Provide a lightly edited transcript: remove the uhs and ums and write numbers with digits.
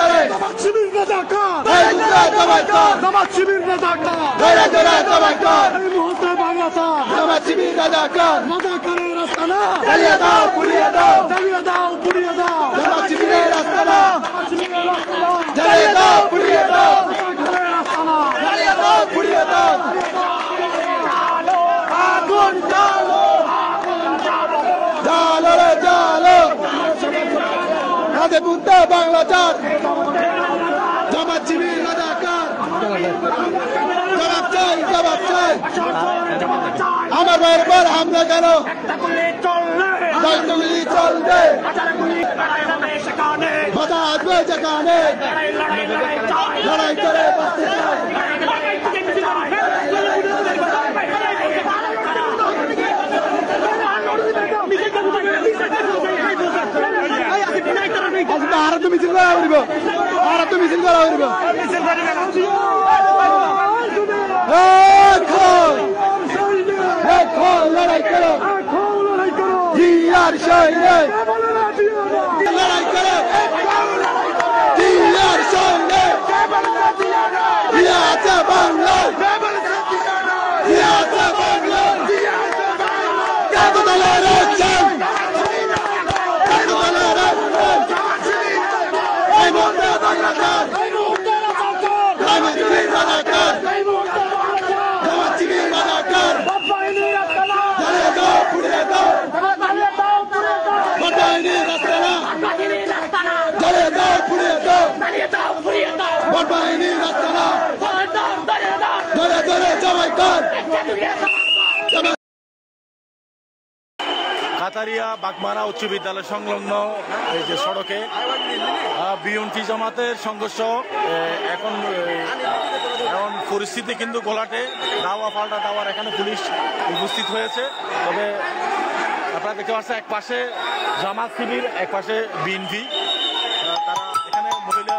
করে জামাত শিবির রাজাকার জামাত শিবির রাজাকার এই মুহূর্তে বাংলাদেশ জামাত শিবির রাজাকারের আস্তানা জ্বালিয়ে দাও পুড়িয়ে দাও জামাত শিবিরের আস্তানা জ্বালিয়ে দাও পুড়িয়ে দাও জ্বালিয়ে দাও পুড়িয়ে দাও আগুন জ্বালো জ্বালো রে জ্বালো বুদ্ধ বাংলাদেশ জামাত শিবির রাজাকার জবাব চাই আমার ভাইয়ের পর হামলা কেন চলবে বাধা আসবে যেখানে লড়াই করে বাঁচতে চাই আরো তো মিছিল করা হইব লড়াই করো জিয়ার সৈন্যে লড়াই করো জিয়ার সৈন্যে জিয়া আছে বাংলায় জিয়া আছে বাংলায় কত দলের রাজ্জাক কত দলের রাজ্জাক এই মুহূর্তে বাংলাদেশ জামাত শিবির রাজাকার জামাত শিবির রাজাকার জ্বালিয়ে দাও পুড়িয়ে দাও বাহিনীর রাস্তানা জ্বালিয়ে দাও পুড়িয়ে দাও বাহিনীর রাস্তানা ধরে ধরে জবাই কর কাতারিয়া বাগমারা উচ্চ বিদ্যালয় সংলগ্ন এই যে সড়কে বিএনপি জামাতের সংঘর্ষ এখন পরিস্থিতি কিন্তু গোলাটে দাওয়া পাল্টা দাওয়ার এখানে পুলিশ উপস্থিত হয়েছে। তবে আপনারা দেখতে পাচ্ছেন এক পাশে জামাত শিবির এক পাশে বিএনপি, তারা এখানে মহিলা